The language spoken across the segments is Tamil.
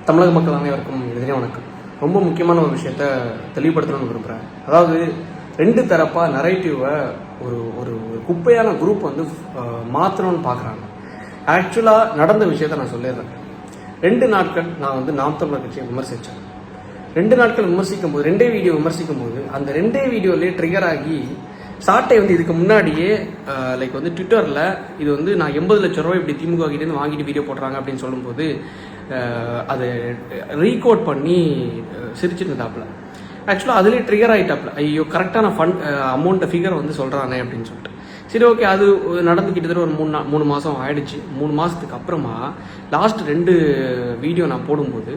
தமிழக மக்கள் அனைவருக்கும் எதிரே வணக்கம். ரொம்ப முக்கியமான ஒரு விஷயத்த தெளிவுபடுத்தணும்னு விரும்புகிறேன். அதாவது ரெண்டு தரப்பாக நரேட்டிவை ஒரு ஒரு குப்பையான குரூப் வந்து மாற்றணும்னு பார்க்குறாங்க. ஆக்சுவலாக நடந்த விஷயத்த நான் சொல்லிடுறேன். 2 நாட்கள் நான் வந்து நாம் தமிழர் கட்சியை விமர்சித்தேன். 2 நாட்கள் விமர்சிக்கும் போது, 2 வீடியோ விமர்சிக்கும் போது அந்த 2 வீடியோலேயே ட்ரிகர் ஆகி சாட்டை வந்து இதுக்கு முன்னாடியே லைக் வந்து ட்விட்டரில் இது வந்து நான் 80 லட்சம் ரூபாய் இப்படி திமுக கிட்டேருந்து வாங்கிட்டு வீடியோ போடுறாங்க அப்படின்னு சொல்லும்போது அதை ரீகோட் பண்ணி சிரிச்சுட்டு இருந்தாப்புல. ஆக்சுவலாக அதுலேயே ட்ரிகர் ஆகிட்டாப்புல, ஐயோ கரெக்டான ஃபண்ட் அமௌண்ட்டை ஃபிகர் வந்து சொல்கிறானே அப்படின்னு சொல்லிட்டு. சரி ஓகே, அது நடந்துக்கிட்டு ஒரு 3 மாதம் ஆயிடுச்சு. 3 மாதத்துக்கு அப்புறமா லாஸ்ட் 2 வீடியோ நான் போடும்போது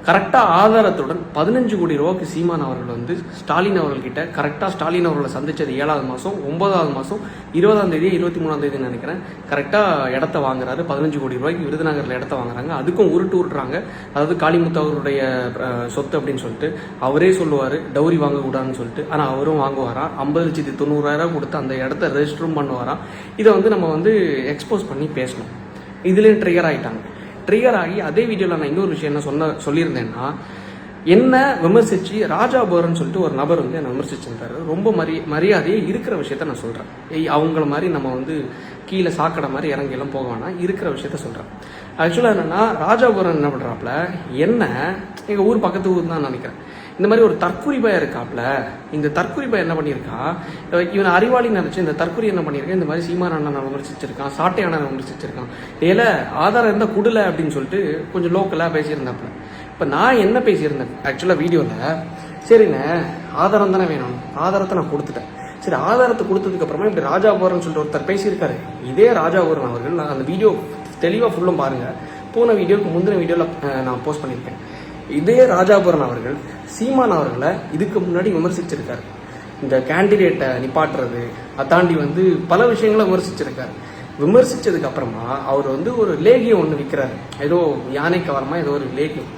கரெக்டாக ஆதாரத்துடன் 15 கோடி ரூபாய்க்கு சீமான் அவர்கள் வந்து ஸ்டாலின் அவர்கள்கிட்ட கரெக்டாக ஸ்டாலின் அவர்களை சந்திச்சது 7வது மாதம், 9வது மாதம் 20ஆம் தேதி 23ஆம் தேதி நினைக்கிறேன். கரெக்டாக இடத்த வாங்குறாரு. 15 கோடி ரூபாய்க்கு விருதுநகரில் இடத்த வாங்குறாங்க. அதுக்கும் உருட்டுறாங்க. அதாவது காளிமுத்து அவருடைய சொத்து அப்படின்னு சொல்லிட்டு அவரே சொல்லுவார் டவுரி வாங்கக்கூடாதுன்னு சொல்லிட்டு. ஆனால் அவரும் வாங்குவாராம். 50,90,000 கொடுத்து அந்த இடத்த ரெஜிஸ்டரும் பண்ணுவாராம். இதை வந்து நம்ம வந்து எக்ஸ்போஸ் பண்ணி பேசணும். இதுலேயும் ட்ரிகர் ஆகிட்டாங்க. ட்ரிகர் ஆகி அதே வீடியோவில் நான் இன்னொரு விஷயம் என்ன சொல்லியிருந்தேன்னா, என்ன விமர்சித்து ராஜா போரன்னு சொல்லிட்டு ஒரு நபர் வந்து என்னை விமர்சிச்சிருந்தாரு. ரொம்ப மரியாதையே இருக்கிற விஷயத்த நான் சொல்கிறேன். அவங்கள மாதிரி நம்ம வந்து கீழே சாக்கடை மாதிரி இறங்கியெல்லாம் போக வேணாம், இருக்கிற விஷயத்த சொல்கிறேன். ஆக்சுவலாக என்னென்னா, ராஜா போரன் என்ன பண்ணுறாப்புல, என்ன எங்கள் ஊர் பக்கத்து ஊர் தான் நினைக்கிறேன், இந்த மாதிரி ஒரு தற்கொலை பையன் இருக்காப்புல. இந்த தற்கொலை பையன் என்ன பண்ணியிருக்கா, இவன் அறிவாளி நினைச்சு இந்த தற்கொலை என்ன பண்ணியிருக்கேன், இந்த மாதிரி சீமான் அண்ணன் விமர்சிச்சிருக்கான், சாட்டை அண்ணன் விமர்சிச்சிருக்கான், ஏல ஆதாரம் இருந்தால் குடலை அப்படின்னு சொல்லிட்டு கொஞ்சம் லோக்கலாக பேசியிருந்தாப்புல. இப்போ நான் என்ன பேசியிருந்தேன் ஆக்சுவலாக வீடியோவில், சரிண்ணே ஆதாரம் தானே வேணும், ஆதாரத்தை நான் கொடுத்துட்டேன். சரி, ஆதாரத்தை கொடுத்ததுக்கு அப்புறமா இப்படி ராஜா போரன்னு சொல்லிட்டு ஒருத்தர் பேசியிருக்காரு. இதே ராஜா போரன் அவர்கள், நான் அந்த வீடியோ தெளிவாக ஃபுல்லும் பாருங்கள், போன வீடியோக்கு முந்தின வீடியோவில் நான் போஸ்ட் பண்ணியிருக்கேன். இதே ராஜாபுரன் அவர்கள் சீமான் அவர்களை இதுக்கு முன்னாடி விமர்சிச்சிருக்காரு. இந்த கேண்டிடேட்டை நிப்பாட்டுறது, அதாண்டி வந்து பல விஷயங்களை விமர்சிச்சிருக்காரு. விமர்சிச்சதுக்கு அப்புறமா அவர் வந்து ஒரு லேகியம் ஒன்று விற்கிறாரு, ஏதோ யானை கவரமா ஏதோ ஒரு லேகியம்.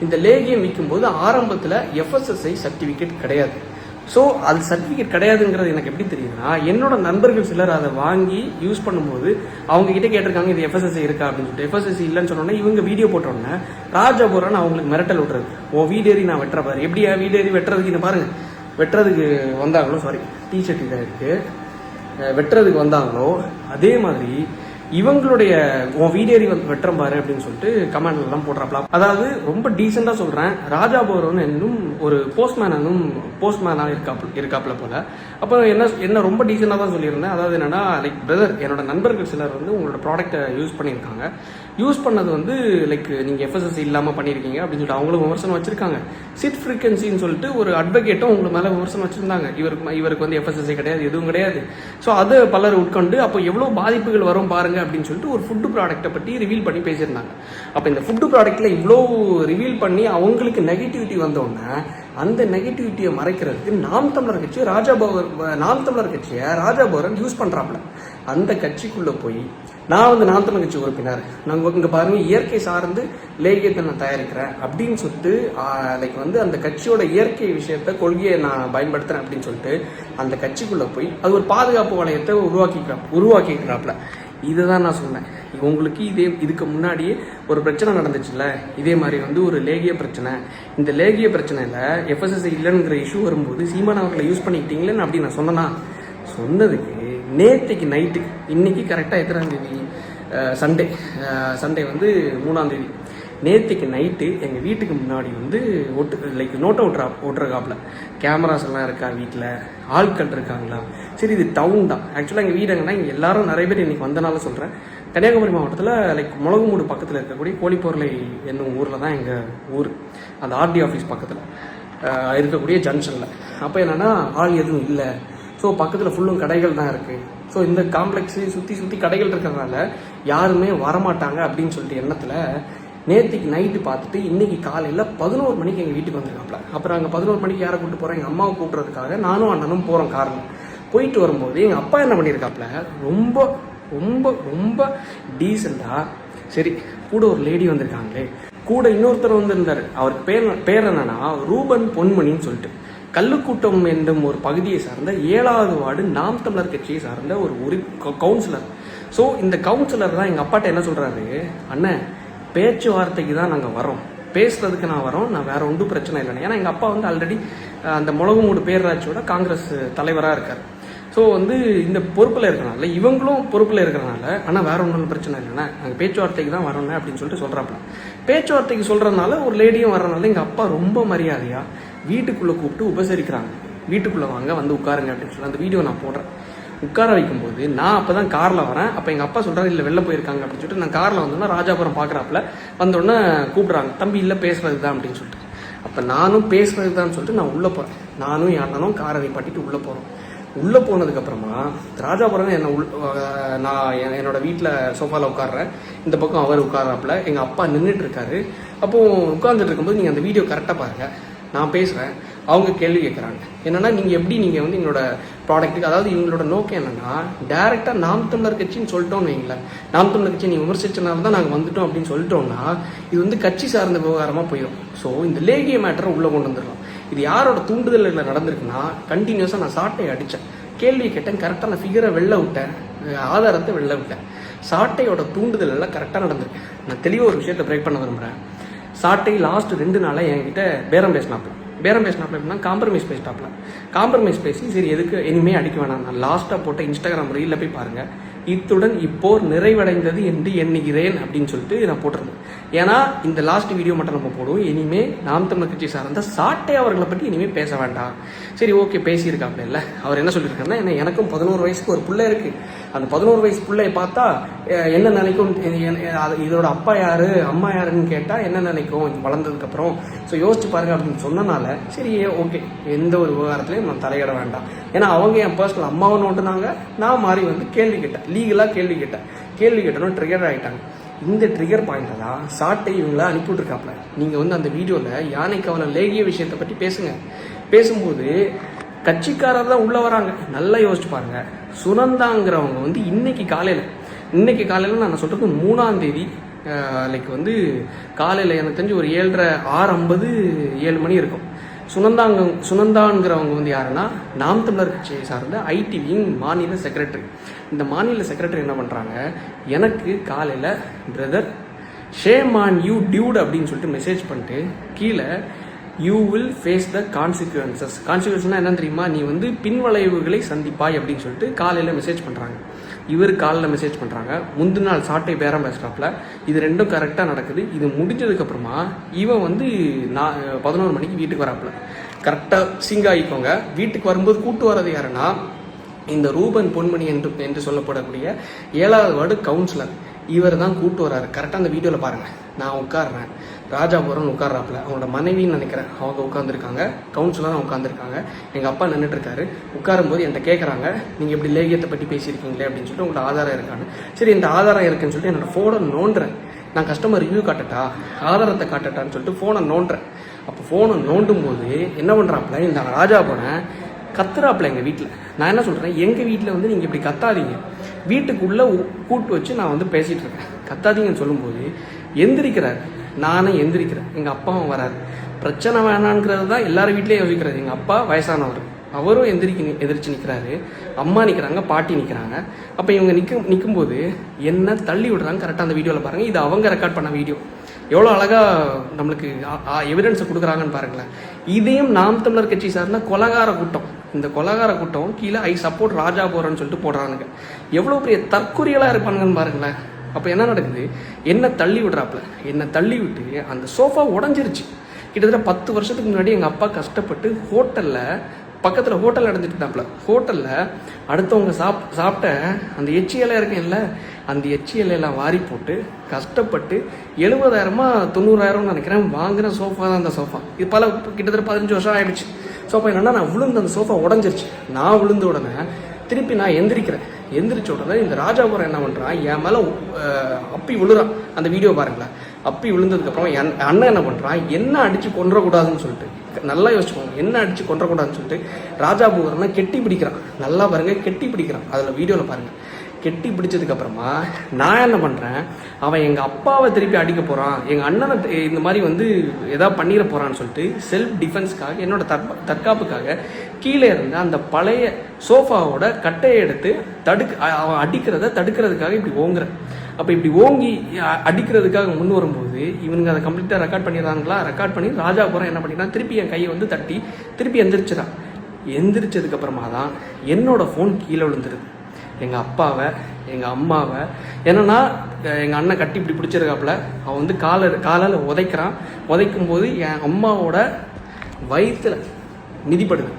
இந்த லேகியம் விற்கும்போது ஆரம்பத்தில் FSSI சர்டிஃபிகேட் கிடையாது. ஸோ அது சர்டிஃபிகேட் கிடையாதுங்கிறது எனக்கு எப்படி தெரியுதுன்னா, என்னோட நண்பர்கள் சிலர் அதை வாங்கி யூஸ் பண்ணும்போது அவங்க கிட்டே கேட்டிருக்காங்க இது FSSI இருக்கா அப்படின்னு சொல்லிட்டு. FSSI இல்லைன்னு சொன்னோன்னே இவங்க வீடியோ போட்டோன்னே ராஜாபுரன் அவங்களுக்கு மிரட்டல் விட்டுறது, ஓ வீடேறி நான் வெட்டுற பாரு, எப்படியா வீடேறி வெட்டுறதுக்கு இந்த பாருங்க, வெட்டுறதுக்கு வந்தாங்களோ, சாரி டிஷர்ட் இதாக இருக்கு, வெட்டுறதுக்கு வந்தாங்களோ அதே மாதிரி இவங்களுடைய வீடேறி வந்து வெட்டுறம் பாரு அப்படின்னு சொல்லிட்டு கமெண்ட்ல எல்லாம் போடுறாப்ல. அதாவது ரொம்ப டீசெண்டா சொல்றேன், ராஜா போரன் என்னும் ஒரு போஸ்ட்மேனா இருக்காப்ல போல. அப்போ என்ன ரொம்ப டீசெண்டா தான் சொல்லியிருந்தேன். அதாவது என்னன்னா, லைக் பிரதர், என்னோட நண்பர்கள் சிலர் வந்து உங்களோட ப்ராடக்ட்டை யூஸ் பண்ணியிருக்காங்க. யூஸ் பண்ணது வந்து லைக் நீங்க FSSI இல்லாம பண்ணியிருக்கீங்க அப்படின்னு சொல்லிட்டு அவங்களும் விமர்சனம் வச்சிருக்காங்க. சிட் ஃப்ரீக்வன்சின்னு சொல்லிட்டு ஒரு அட்வொகேட்டும் உங்களுக்கு மேல விமர்சனம் வச்சிருந்தாங்க. இவருக்கு வந்து FSSI கிடையாது, எதுவும் கிடையாது. ஸோ அது பலர் உட்கொண்டு அப்போ எவ்வளவு பாதிப்புகள் வரும் பாருங்க அப்படின்னு சொல்லிட்டு ஒரு ஃபுட்டு ப்ராடக்ட்டை பற்றி ரிவீல் பண்ணி பேசியிருந்தாங்க. அப்போ இந்த ஃபுட்டு ப்ராடக்ட்ல இவ்வளோ ரிவீல் பண்ணி அவங்களுக்கு நெகட்டிவிட்டி வந்தோடனே அந்த நெகட்டிவிட்டியை மறைக்கிறதுக்கு நாம் தமிழர் கட்சியை ராஜாபோரன் யூஸ் பண்றாப்ல. அந்த கட்சிக்குள்ள போய் நான் வந்து நாம் தமிழர் கட்சி உறுப்பினர், நாங்கள் இங்கே பாருங்க இயற்கை சார்ந்து லேகியத்தை நான் தயாரிக்கிறேன் அப்படின்னு சொல்லிட்டு லைக் வந்து அந்த கட்சியோட இயற்கை விஷயத்த கொள்கையை நான் பயன்படுத்துறேன் அப்படின்னு சொல்லிட்டு அந்த கட்சிக்குள்ள போய் அது ஒரு பாதுகாப்பு வளையத்தை உருவாக்கிக்கிறாப்ல. இதை தான் நான் சொன்னேன். உங்களுக்கு இதுக்கு முன்னாடியே ஒரு பிரச்சனை நடந்துச்சுல்ல, இதே மாதிரி வந்து ஒரு லேகிய பிரச்சனை. இந்த லேகிய பிரச்சனையில் FSSI இல்லைங்கிற இஷ்யூ வரும்போது சீமான் அவர்களை யூஸ் பண்ணிக்கிட்டீங்களேன்னு அப்படி நான் சொன்னதுக்கு நேற்றுக்கு நைட்டு, இன்னைக்கு கரெக்டாக எத்தனாம் தேதி, சண்டே வந்து 3ஆம் தேதி, நேற்றுக்கு நைட்டு எங்கள் வீட்டுக்கு முன்னாடி வந்து லைக் நோட்டை ஓட்டுறக்காப்புல கேமராஸ் எல்லாம் இருக்கா, வீட்டில் ஆட்கள் இருக்காங்களா. சரி, இது டவுன் தான் ஆக்சுவலாக எங்கள் வீடு எங்கன்னா இங்கே எல்லாரும் நிறைய பேர் இன்னைக்கு வந்தனால சொல்கிறேன். கன்னியாகுமரி மாவட்டத்தில் லைக் முளகுமூடு பக்கத்தில் இருக்கக்கூடிய கோழிப்பொருளை என்னும் ஊரில் தான் எங்கள் ஊர். அந்த RD ஆஃபீஸ் பக்கத்தில் இருக்கக்கூடிய ஜங்ஷனில். அப்போ என்னென்னா ஆள் எதுவும் இல்லை. ஸோ பக்கத்தில் ஃபுல்லும் கடைகள் தான் இருக்குது. ஸோ இந்த காம்ப்ளெக்ஸு சுற்றி கடைகள் இருக்கிறதுனால யாருமே வரமாட்டாங்க அப்படின்னு சொல்லிட்டு எண்ணத்தில் நேற்றுக்கு நைட்டு பார்த்துட்டு இன்னைக்கு காலையில் 11 மணிக்கு எங்கள் வீட்டுக்கு வந்திருக்காப்ல. அப்புறம் அங்கே 11 மணிக்கு யாரை கூப்பிட்டு போகிறேன், எங்கள் அம்மாவை கூப்பிட்றதுக்காக நானும் அண்ணனும் போகிறோம் காரில். போயிட்டு வரும்போது எங்கள் அப்பா என்ன பண்ணியிருக்காப்ல, ரொம்ப ரொம்ப ரொம்ப டீசெண்டாக, சரி கூட ஒரு லேடி வந்திருக்காங்களே, கூட இன்னொருத்தர் வந்திருந்தார், அவருக்கு பேர் என்னன்னா ரூபன் பொன்மணின்னு சொல்லிட்டு, கல்லுக்கூட்டம் என்னும் ஒரு பகுதியை சார்ந்த 7வது வார்டு நாம் தமிழர் கட்சியை சார்ந்த ஒரு கவுன்சிலர். ஸோ இந்த கவுன்சிலர் தான் எங்கள் அப்பாட்ட என்ன சொல்கிறாரு, அண்ணன் பேச்சுவார்த்தைக்கு தான் நாங்கள் வரோம், பேசுறதுக்கு நான் வரோம், நான் வேற ஒன்றும் பிரச்சனை இல்லைன்னு. ஏன்னா எங்கள் அப்பா வந்து ஆல்ரெடி அந்த முளகுமூடு பேரூராட்சியோட காங்கிரஸ் தலைவராக இருக்கார். ஸோ வந்து இந்த பொறுப்பில் இருக்கிறனால இவங்களும் பொறுப்பில் இருக்கிறனால, ஆனால் வேற ஒன்றும் பிரச்சனை இல்லைண்ணா, நாங்கள் பேச்சுவார்த்தைக்கு தான் வரணும் அப்படின்னு சொல்லிட்டு சொல்கிறாப்புல. பேச்சுவார்த்தைக்கு சொல்கிறதுனால ஒரு லேடியும் வர்றதுனால எங்கள் அப்பா ரொம்ப மரியாதையாக வீட்டுக்குள்ளே கூப்பிட்டு உபசரிக்கிறாங்க. வீட்டுக்குள்ளே வாங்க, வந்து உட்காருங்க அப்படின்னு சொல்லி அந்த வீடியோ நான் போடுறேன். உட்கார வைக்கும்போது நான் அப்போ தான் காரில் வரேன். அப்போ எங்கள் அப்பா சொல்கிறாரு, இல்லை வெளில போயிருக்காங்க அப்படின்னு சொல்லிட்டு நான் காரில் வந்தோன்னா ராஜாபுரம் பார்க்குறாப்புல வந்தோடனே கூப்பிட்றாங்க, தம்பி இல்லை பேசுறது தான் அப்படின்னு சொல்லிட்டு. அப்போ நானும் பேசுறது தான் சொல்லிட்டு நான் உள்ளே போகிறேன். நானும் என் அண்ணனும் காரை நிப்பாட்டிட்டு உள்ளே போகிறோம். உள்ளே போனதுக்கப்புறமா ராஜாபுரம் நான் என்னோட வீட்டில் சோஃபாவில் உட்காடுறேன். இந்த பக்கம் அவர் உட்காராப்புல, எங்கள் அப்பா நின்றுட்டு இருக்காரு. அப்போது உட்காந்துட்டு இருக்கும்போது நீங்கள் அந்த வீடியோ கரெக்டாக பாருங்கள். நான் பேசுகிறேன், அவங்க கேள்வி கேட்குறாங்க. என்னென்னா நீங்கள் வந்து எங்களோட ப்ராடக்ட்டுக்கு, அதாவது இவங்களோட நோக்கம் என்னென்னா டேரெக்டாக நாம் தமிழர் கட்சின்னு சொல்லிட்டோம்னு வைங்களேன், நாம் தமிழர் கட்சி நீ விமர்சிச்சனால தான் நாங்கள் வந்துட்டோம் அப்படின்னு சொல்லிட்டோம்னா இது வந்து கட்சி சார்ந்த விவகாரமாக போயிடும். ஸோ இந்த லேகிய மேட்டரை உள்ளே கொண்டு வந்துடலாம். இது யாரோட தூண்டுதலில் நடந்திருக்குன்னா, கண்டினியூஸாக நான் சாட்டையை அடித்தேன், கேள்வி கேட்டேன், கரெக்டாக நான் ஃபிகரை வெளில விட்டேன், ஆதாரத்தை வெளில விட்டேன். சாட்டையோட தூண்டுதல் எல்லாம் கரெக்டாக நடந்திருக்கு. நான் தெளிவாக ஒரு விஷயத்தை பிரேக் பண்ண விரும்புகிறேன். சாட்டை லாஸ்ட் 2 நாளாக என்கிட்ட பேரம் பேசினாப்புல எப்படின்னா காம்ப்ரமைஸ் பேசி சரி எதுக்கு இனிமே அடிக்க வேணாம், நான் லாஸ்ட்டாக போட்ட இன்ஸ்டாகிராம் ரீலில் போய் பாருங்கள், இத்துடன் இப்போர் நிறைவடைந்தது என்று எண்ணுகிறேன் அப்படின்னு சொல்லிட்டு நான் போட்டிருந்தேன். ஏன்னா இந்த லாஸ்ட் வீடியோ மட்டும் நம்ம போடுவோம். இனிமே நாம் தமிழர் கட்சி சார்ந்த சாட்டை அவர்களை பற்றி இனிமேல் பேச வேண்டாம். சரி ஓகே, பேசியிருக்காப்ல இல்லை, அவர் என்ன சொல்லியிருக்காருன்னா, என்ன எனக்கும் 11 வயசுக்கு ஒரு பிள்ளை இருக்குது, அந்த 11 வயசு பிள்ளையை பார்த்தா என்ன நினைக்கும், இதோட அப்பா யாரு அம்மா யாருன்னு கேட்டால் என்ன நினைக்கும் வளர்ந்ததுக்கப்புறம், ஸோ யோசிச்சு பாருங்க அப்படின்னு சொன்னனால சரி ஓகே, எந்த ஒரு விவகாரத்துலையும் நான் தலையிட வேண்டாம். ஏன்னா அவங்க என் பர்சனல் அம்மாவை நோட்டுனாங்க, நான் மாறி வந்து கேள்வி கேட்டேன், லீகலாக கேள்வி கேட்டனும் ட்ரிகர் ஆகிட்டாங்க. இந்த ட்ரிகர் பாயிண்ட்டை தான் சாட்டை இவங்கள அனுப்பிவிட்ருக்காப்ல. நீங்கள் வந்து அந்த வீடியோவில் யானை கவலை லேகிய விஷயத்தை பற்றி பேசும்போது கட்சிக்காரர் தான் உள்ளே வராங்க. நல்லா யோசிச்சு பாருங்க. சுனந்தாங்கிறவங்க வந்து இன்னைக்கு காலையில் நான் சொல்கிறது 3ஆம் தேதி லைக் வந்து காலையில் எனக்கு தெரிஞ்சு ஒரு 7:30 6:50 7 மணி இருக்கும். சுனந்தாங்கிறவங்க வந்து யாருன்னா நாம் தமிழர் கட்சியை சார்ந்த ஐடி விங் மாநில செக்ரட்டரி. இந்த மாநில செக்ரட்டரி என்ன பண்ணுறாங்க, எனக்கு காலையில் brother shame on you dude அப்படின்னு சொல்லிட்டு மெசேஜ் பண்ணிட்டு கீழே you will face the consequences. கான்சிக்வன்ஸ்னால் என்னன்னு தெரியுமா, நீ வந்து பின்வளைவுகளை சந்திப்பாய் அப்படின்னு சொல்லிட்டு காலையில் மெசேஜ் பண்ணுறாங்க. இவர் காலையில் மெசேஜ் பண்ணுறாங்க, முந்தின நாள் சாட்டை பேரம் பேசுகிறாப்புல. இது ரெண்டும் கரெக்டாக நடக்குது. இது முடிஞ்சதுக்கப்புறமா இவன் வந்து 11 மணிக்கு வீட்டுக்கு வராப்புல. கரெக்டாக சிங்காயிக்கோங்க. வீட்டுக்கு வரும்போது கூட்டு வர்றது யாருன்னா இந்த ரூபன் பொன்மணி என்று சொல்லப்படக்கூடிய 7வது வார்டு கவுன்சிலர். இவர் தான் கூட்டு வர்றாரு. கரெக்டாக அந்த வீடியோவில் பாருங்கள். நான் உட்காடுறேன், ராஜாபுரம் உட்கார்றாப்புல, அவங்களோட மனைவின்னு நினைக்கிறேன், அவங்க உட்காந்துருக்காங்க, கவுன்சிலராக உட்காந்துருக்காங்க, எங்கள் அப்பா நின்றுட்டுருக்காரு. உட்காரும்போது என்கிட்ட கேட்குறாங்க, நீங்கள் எப்படி லேகியத்தை பற்றி பேசியிருக்கீங்களே அப்படின்னு சொல்லிட்டு, உங்களோட ஆதாரம் இருக்கான்னு. சரி, இந்த ஆதாரம் இருக்குன்னு சொல்லிட்டு என்னோடய ஃபோனை நோண்டுறேன். நான் கஸ்டமர் ரிவ்யூ காட்டட்டா, ஆதாரத்தை காட்டட்டான்னு சொல்லிட்டு ஃபோனை நோண்டுறேன். அப்போ ஃபோனை நோண்டும் போது என்ன பண்ணுறாப்புல, இந்த ராஜாபுரம் கத்துறாப்புல எங்கள் வீட்டில். நான் என்ன சொல்கிறேன், எங்கள் வீட்டில் வந்து நீங்கள் இப்படி கத்தாதீங்க, வீட்டுக்குள்ளே கூட்டு வச்சு நான் வந்து பேசிகிட்டு இருக்கேன், கத்தாதீங்கன்னு சொல்லும்போது எந்திரிக்கிறார். நானே எந்திரிக்கிறேன், எங்கள் அப்பாவும் வராரு. பிரச்சனை வேணான்ங்கிறது தான் எல்லாரும் வீட்லேயும் யோசிக்கிறது. எங்கள் அப்பா வயசானவர், அவரும் எதிர்த்து நிற்கிறாரு, அம்மா நிற்கிறாங்க, பாட்டி நிற்கிறாங்க. அப்போ இவங்க நிற்கும்போது என்ன தள்ளி விடுறாங்க. கரெக்டாக அந்த வீடியோவில் பாருங்கள். இது அவங்க ரெக்கார்ட் பண்ண வீடியோ. எவ்வளோ அழகாக நம்மளுக்கு எவிடன்ஸை கொடுக்குறாங்கன்னு பாருங்களேன். இதையும் நாம் தமிழர் கட்சி சார்ந்த கொலகார கூட்டம், இந்த கொலகார கூட்டம் கீழே ஐ சப்போர்ட் ராஜாபுரம்னு சொல்லிட்டு போடுறானுங்க. எவ்வளோ பெரிய தற்கொலைகளாக இருப்பானுங்கன்னு பாருங்களேன். அப்போ என்ன நடக்குது, என்ன தள்ளி விடுறாப்புல, என்ன தள்ளி விட்டு அந்த சோஃபா உடஞ்சிருச்சு. கிட்டத்தட்ட 10 வருஷத்துக்கு முன்னாடி எங்கள் அப்பா கஷ்டப்பட்டு ஹோட்டலில் பக்கத்தில் ஹோட்டல் நடந்துட்டு இருந்தாப்புல. ஹோட்டலில் அடுத்தவங்க சாப்பிட்ட அந்த எச்சி இலை இருக்கேன்ல, அந்த எச்சி இலையெல்லாம் வாரி போட்டு கஷ்டப்பட்டு 70,000 90,000 நினைக்கிறேன் வாங்கின சோஃபா தான் அந்த சோஃபா. இது கிட்டத்தட்ட 15 வருஷம் ஆகிடுச்சு. சோஃபா என்னன்னா, நான் விழுந்து அந்த சோஃபா உடஞ்சிருச்சு. நான் விழுந்த உடனே திருப்பி நான் எந்திரிச்ச உடனே இந்த ராஜாபுரம் என்ன பண்ணுறான், என் மேலே அப்பி விழுறான். அந்த வீடியோ பாருங்களேன். அப்பி விழுந்ததுக்கப்புறம் என் அண்ணன் என்ன பண்ணுறான், என்ன அடித்து கொன்றக்கூடாதுன்னு சொல்லிட்டு, நல்லா யோசிச்சுக்கோங்க, என்ன அடித்து கொன்றக்கூடாதுன்னு சொல்லிட்டு ராஜாபுரம்னா கெட்டி பிடிக்கிறான். நல்லா பாருங்கள், கெட்டி பிடிக்கிறான். அதில் வீடியோவில் பாருங்கள். கெட்டி பிடிச்சதுக்கப்புறமா நான் என்ன பண்ணுறேன், அவன் எங்கள் அப்பாவை திருப்பி அடிக்க போகிறான், எங்கள் அண்ணனை இந்த மாதிரி வந்து எதாவது பண்ணிட போகிறான்னு சொல்லிட்டு செல்ஃப் டிஃபென்ஸ்க்காக, என்னோட தற்காப்புக்காக கீழே இருந்து அந்த பழைய சோஃபாவோட கட்டையை எடுத்து அவன் அடிக்கிறத தடுக்கிறதுக்காக இப்படி ஓங்குறேன். அப்போ இப்படி ஓங்கி அடிக்கிறதுக்காக முன் வரும்போது இவனுங்க அதை கம்ப்ளீட்டாக ரெக்கார்ட் பண்ணிடுறாங்களா. ரெக்கார்ட் பண்ணி ராஜாபுரம் என்ன பண்ணினா திருப்பி என் கையை வந்து தட்டி திருப்பி எந்திரிச்சிடான். எந்திரிச்சதுக்கப்புறமா தான் என்னோட ஃபோன் கீழே விழுந்துருது. எங்கள் அப்பாவை எங்கள் அம்மாவை என்னன்னா எங்கள் அண்ணன் கட்டி இப்படி பிடிச்சிருக்காப்புல அவன் வந்து காலால் உதைக்கிறான். உதைக்கும் போது என் அம்மாவோட வயிற்றுல மிதிப்படுது.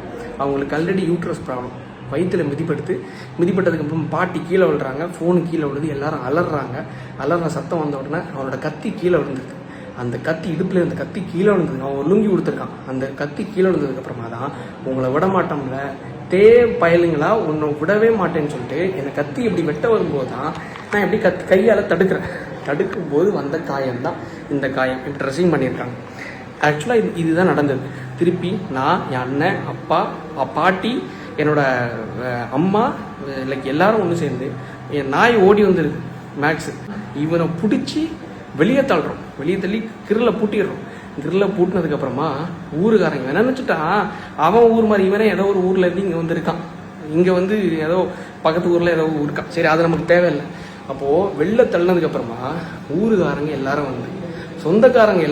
அவங்களுக்கு ஆல்ரெடி யூட்ரஸ் ப்ராப்ளம். வயிற்றுல மிதிப்பட்டதுக்கப்புறம் பாட்டி கீழே விழுறாங்க, ஃபோனு கீழே விழுது, எல்லாரும் அலறாங்க. அலற சத்தம் வந்த உடனே அவனோட கத்தி கீழே விழுந்துருக்கு. அந்த கத்தி இடுப்பில் அந்த கத்தி கீழே விழுந்தது. அவன் லுங்கி கொடுத்துருக்கான். அந்த கத்தி கீழே விழுந்ததுக்கப்புறமா தான் உங்களை விட மாட்டோம்ல பயலுங்களா உன்னை விடவே மாட்டேன்னு சொல்லிட்டு என்னை கத்தி இப்படி வெட்ட வரும்போது தான் நான் எப்படி கையால் தடுக்கும் போது வந்த காயம் தான் இந்த காயம். இப்படி ட்ரெஸ்ஸிங் பண்ணியிருக்காங்க. ஆக்சுவலாக இதுதான் நடந்தது. திருப்பி நான் என் அண்ணன் அப்பா பாட்டி என்னோட அம்மா லைக் எல்லாரும் ஒன்று சேர்ந்து என் நாய் ஓடி வந்துருக்கு மேக்ஸு. இவனை பிடிச்சி வெளியே தள்ளி கிரில்ல பூட்டிடுறோம். கிரில்ல பூட்டினதுக்கப்புறமா ஊருக்காரங்க என்ன நினச்சிட்டான் அவன் ஊர் மாதிரி இவனே ஏதோ ஒரு ஊரில் இருந்து இங்கே வந்துருக்கான். இங்கே வந்து ஏதோ பக்கத்து ஊரில் ஏதோ இருக்கான். சரி, அது நமக்கு தேவையில்லை. அப்போது வெளில தள்ளினதுக்கப்புறமா ஊருக்காரங்க எல்லாரும் வந்து சொந்தக்காரங்க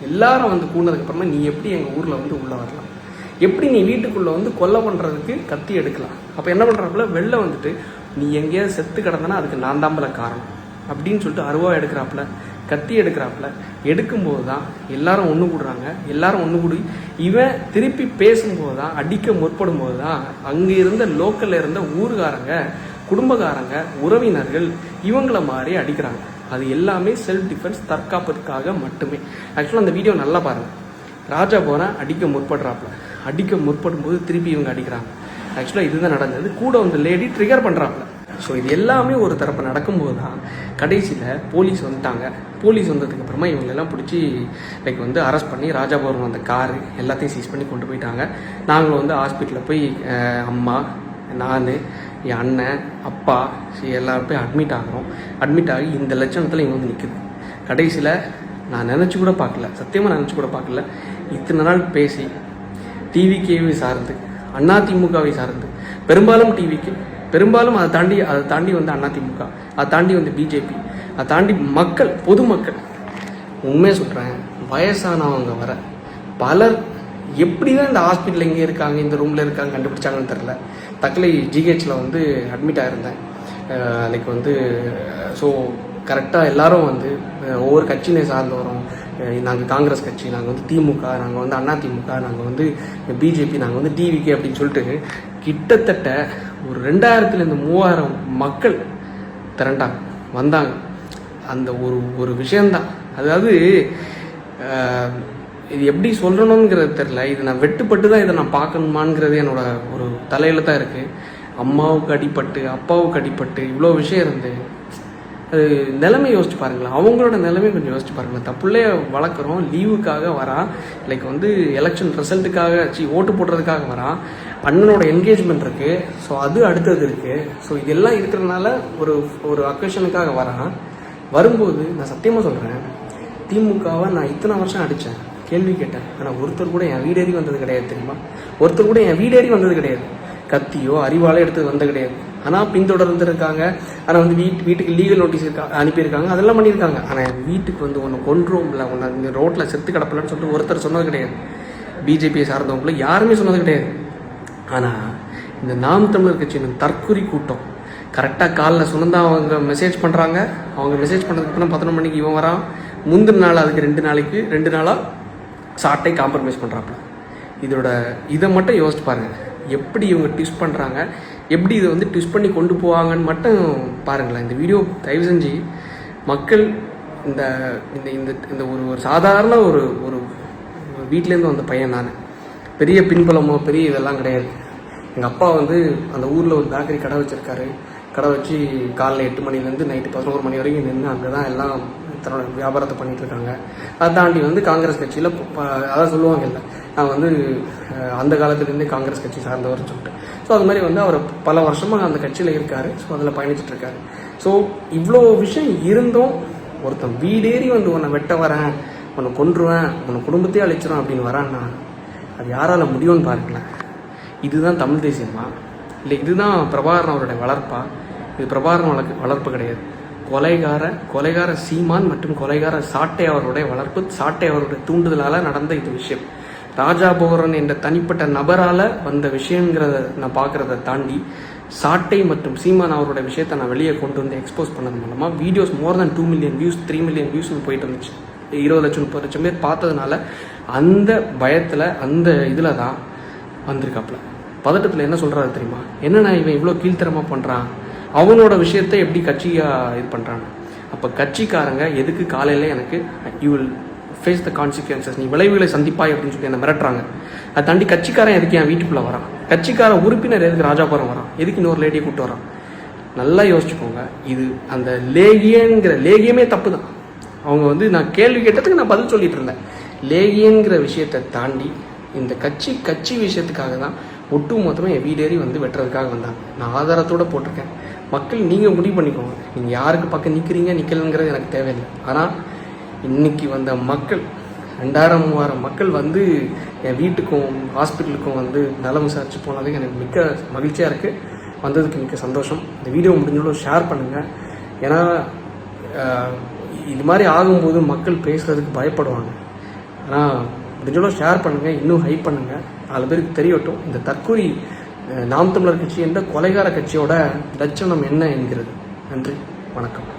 எல்லாரும் வந்து கூடினதுக்கப்புறமா நீ எப்படி எங்கள் ஊரில் வந்து உள்ளே வரலாம், எப்படி நீ வீட்டுக்குள்ளே வந்து கொலை பண்ணுறதுக்கு கத்தி எடுக்கலாம். அப்போ என்ன பண்ணுறாப்புல வெளில வந்துட்டு நீ எங்கேயாவது செத்து கிடந்தனா அதுக்கு நான் தாம்பல காரணம் அப்படின்னு சொல்லிட்டு அருவா எடுக்கிறாப்புல, கத்தி எடுக்கிறாப்புல. எடுக்கும்போது தான் எல்லாரும் ஒன்று கூடுறாங்க. எல்லாரும் ஒன்று கூடி இவன் திருப்பி பேசும்போது தான் அடிக்க முற்படும் போது தான் அங்கே இருந்த லோக்கலில் இருந்த ஊருக்காரங்க குடும்பக்காரங்க உறவினர்கள் இவங்கள மாதிரி அடிக்கிறாங்க. அது எல்லாமே செல்ஃப் டிஃபென்ஸ், தற்காப்புக்காக மட்டுமே. ஆக்சுவலாக அந்த வீடியோ நல்லா பாருங்கள். ராஜா போகிறேன் அடிக்க முற்படும் போது திருப்பி இவங்க அடிக்கிறாங்க. ஆக்சுவலாக இதுதான் நடந்தது. கூட வந்து லேடி ட்ரிகர் பண்ணுறாப்புல. ஸோ இது எல்லாமே ஒரு தரப்பு நடக்கும்போது தான் கடைசியில் போலீஸ் வந்துட்டாங்க. போலீஸ் வந்ததுக்கப்புறமா இவங்களெல்லாம் பிடிச்சி லைக் வந்து அரெஸ்ட் பண்ணி ராஜாபுரம் அந்த காரு எல்லாத்தையும் சீஸ் பண்ணி கொண்டு போயிட்டாங்க. நாங்களும் வந்து ஹாஸ்பிட்டலில் போய் அம்மா, நான், என் அண்ணன், அப்பா எல்லாரும் போய் அட்மிட் ஆகி இந்த லட்சணத்தில் இவங்க வந்து நிற்குது. கடைசியில் நான் நினச்சி கூட பார்க்கல, சத்தியமாக நினச்சி கூட பார்க்கல. இத்தனை நாள் பேசி டிவிகேவை சார்ந்து அதிமுகவை சார்ந்து பெரும்பாலும் டிவிக்கு, பெரும்பாலும் அதை தாண்டி வந்து அதிமுக, அதை தாண்டி வந்து பிஜேபி, அதை தாண்டி பொதுமக்கள் உண்மையாக சொல்கிறேன், வயசானவங்க வர பலர் எப்படி தான் இந்த ஹாஸ்பிட்டலில் இங்கே இருக்காங்க, இந்த ரூமில் இருக்காங்க கண்டுபிடிச்சாங்கன்னு தெரில. தக்கலை ஜிஹெச்சில் வந்து அட்மிட் ஆகிருந்தேன். லைக் வந்து ஸோ கரெக்டாக எல்லாரும் வந்து ஒவ்வொரு கட்சியினை சார்ந்து வரோம். நாங்கள் காங்கிரஸ் கட்சி, நாங்கள் வந்து திமுக, நாங்கள் வந்து அதிமுக, நாங்கள் வந்து பிஜேபி, நாங்கள் வந்து டிவிகே அப்படின்னு சொல்லிட்டு கிட்டத்தட்ட ஒரு 2000-3000 மக்கள் திரண்டாங்க, வந்தாங்க. அந்த ஒரு விஷயந்தான். அதாவது இது எப்படி சொல்லணுங்கிறது தெரில. இது நான் வெட்டுப்பட்டு தான் இதை நான் பார்க்கணுமாங்கிறது என்னோட ஒரு தலையில் தான் இருக்குது. அம்மாவுக்கு அடிப்பட்டு, அப்பாவுக்கு அடிப்பட்டு இவ்வளோ விஷயம் இருந்து அது நிலைமை யோசிச்சு பாருங்களேன். அவங்களோட நிலைமை கொஞ்சம் யோசிச்சு பாருங்களேன். தப்புள்ளே வளர்க்குறோம், லீவுக்காக வரான், லைக் வந்து எலெக்ஷன் ரிசல்ட்டுக்காக ஓட்டு போடுறதுக்காக வரான், அண்ணனோட என்கேஜ்மெண்ட் இருக்குது, ஸோ அது அடுத்தது இருக்குது. ஸோ இதெல்லாம் இருக்கிறதுனால ஒரு அக்கேஷனுக்காக வரான். வரும்போது நான் சத்தியமாக சொல்கிறேன், திமுகவை நான் இத்தனை வருஷம் அடித்தேன், கேள்வி கேட்டேன். ஆனால் ஒருத்தர் கூட என் வீடேறி வந்தது கிடையாது. தெரியுமா? ஒருத்தர் கூட என் வீடேறி வந்தது கிடையாது. கத்தியோ அறிவாலோ எடுத்து வந்தது கிடையாது. ஆனால் பின்தொடர்ந்து இருக்காங்க. ஆனால் வந்து வீட்டுக்கு லீகல் நோட்டீஸ் அனுப்பியிருக்காங்க, அதெல்லாம் பண்ணியிருக்காங்க. ஆனால் என் வீட்டுக்கு வந்து ஒன்று கொன்றுவோம்ல, ஒன்று இந்த ரோட்டில் செத்து கிடப்பலன்னு சொல்லிட்டு ஒருத்தர் சொன்னது கிடையாது. பிஜேபியை சார்ந்தவங்களும் யாருமே சொன்னது கிடையாது. ஆனால் இந்த நாம் தமிழர் கட்சியின் தற்கொலை கூட்டம் கரெக்டாக காலில் சொன்னதான் அவங்க மெசேஜ் பண்ணுறாங்க. அவங்க மெசேஜ் பண்ணுறதுக்கு அப்புறம் 11 மணிக்கு இவன் வரான். முந்தின நாள் அதுக்கு 2 நாளாக சாட்டை காம்ப்ரமைஸ் பண்ணுறாப்புல. இதை மட்டும் யோசிச்சு பாருங்கள், எப்படி இவங்க ட்விஸ்ட் பண்ணுறாங்க, எப்படி இதை வந்து ட்விஸ்ட் பண்ணி கொண்டு போவாங்கன்னு மட்டும் பாருங்களேன். இந்த வீடியோ தயவு செஞ்சு மக்கள் இந்த இந்த இந்த ஒரு சாதாரண ஒரு வீட்டிலேருந்து வந்த பையன் நான், பெரிய பின்புலமோ பெரிய இதெல்லாம் கிடையாது. எங்கள் அப்பா வந்து அந்த ஊரில் ஒரு பேக்கரி கடை வச்சுருக்காரு. கடை வச்சு காலைல 8 மணிலேருந்து நைட்டு 11 மணி வரைக்கும் நின்று அங்கே தான் எல்லாம் தன்னோட வியாபாரத்தை பண்ணிகிட்ருக்காங்க. அதை தாண்டி வந்து காங்கிரஸ் கட்சியில் அதான் சொல்லுவாங்க இல்லை, நான் வந்து அந்த காலத்துலேருந்தே காங்கிரஸ் கட்சி சார்ந்தவர்னு சொல்லிட்டு. ஸோ அது மாதிரி வந்து அவர் பல வருஷமாக அந்த கட்சியில் இருக்கார். ஸோ அதில் பயணிச்சிட்ருக்காரு. ஸோ இவ்வளோ விஷயம் இருந்தும் ஒருத்தன் வீடேறி வந்து உன்னை வெட்ட வரேன், உன்னை கொன்றுவேன், உன்னை குடும்பத்தையே அழிச்சிடும் அப்படின்னு வரான்னா அது யாரால் முடியும்னு பாருங்களேன். இதுதான் தமிழ் தேசியமா? இல்லை இதுதான் பிரபாகரன் அவருடைய வளர்ப்பா? இது பிரபாகரன் வளர்ப்பு கிடையாது. கொலைகார சீமான் மற்றும் கொலைகார சாட்டை அவருடைய வளர்ப்பு, சாட்டை அவருடைய தூண்டுதலால் நடந்த இது விஷயம். ராஜா போரன் என்ற தனிப்பட்ட நபரால் வந்த விஷயங்கிறத நான் பார்க்குறத தாண்டி சாட்டை மற்றும் சீமான் அவருடைய விஷயத்தை நான் வெளியே கொண்டு வந்து எக்ஸ்போஸ் பண்ணது மூலமாக வீடியோஸ் மோர் தென் 2 மில்லியன் வியூஸ் 3 மில்லியன் வியூஸ்னு போயிட்டு இருந்துச்சு. 20 லட்சம் 30 லட்சம் பேர் பார்த்ததுனால அந்த பயத்தில் அந்த இதில் தான் வந்திருக்காப்புல. பதட்டத்தில் என்ன சொல்கிறாரு தெரியுமா? என்னண்ணா இவன் இவ்வளோ கீழ்த்தரமாக பண்ணுறான், அவனோட விஷயத்தை எப்படி கட்சியாக இது பண்ணுறாங்க. அப்போ கட்சிக்காரங்க எதுக்கு காலையில் எனக்கு you will face the consequences, நீ விளைவுகளை சந்திப்பாய் அப்படின்னு சொல்லி என்ன மிரட்டுறாங்க. அதை தாண்டி கட்சிக்காரன் எதுக்கு என் வீட்டுக்குள்ளே வரான், கட்சிக்கார உறுப்பினர் எதுக்கு ராஜாபுரம் வரான், எதுக்கு இன்னொரு லேடியை கூப்பிட்டு வரான். நல்லா யோசிச்சுக்கோங்க. இது அந்த லேகியமே தப்பு தான். அவங்க வந்து நான் கேள்வி கேட்டதுக்கு நான் பதில் சொல்லிட்டு இருந்தேன். லேகியங்கிற விஷயத்தை தாண்டி இந்த கட்சி விஷயத்துக்காக தான் ஒட்டு மொத்தமாக என் வீடேறி வந்து வெட்டுறதுக்காக வந்தாங்க. நான் ஆதாரத்தோடு போட்டிருக்கேன். மக்கள் நீங்கள் முடிவு பண்ணிக்கோங்க, நீங்கள் யாருக்கு பக்கம் நிற்கலைங்கிறது எனக்கு தேவையில்லை. ஆனால் இன்னைக்கு வந்த மக்கள் 2000-3000 மக்கள் வந்து என் வீட்டுக்கும் ஹாஸ்பிட்டலுக்கும் வந்து நலம் விசாரிச்சு போனதுக்கு எனக்கு மிக்க மகிழ்ச்சியாக இருக்குது. வந்ததுக்கு மிக்க சந்தோஷம். இந்த வீடியோ முடிஞ்சளவு ஷேர் பண்ணுங்கள். ஏன்னா இது மாதிரி ஆகும்போது மக்கள் பேசுகிறதுக்கு பயப்படுவாங்க. ஆனால் முடிஞ்சளவு ஷேர் பண்ணுங்கள், இன்னும் ஹைப் பண்ணுங்கள், 4 பேருக்கு தெரியட்டும் இந்த தற்கொலை நாம் தமிழர் கட்சி என்ற கொலைகார கட்சியோட லட்சணம் என்ன என்கிறது. நன்றி, வணக்கம்.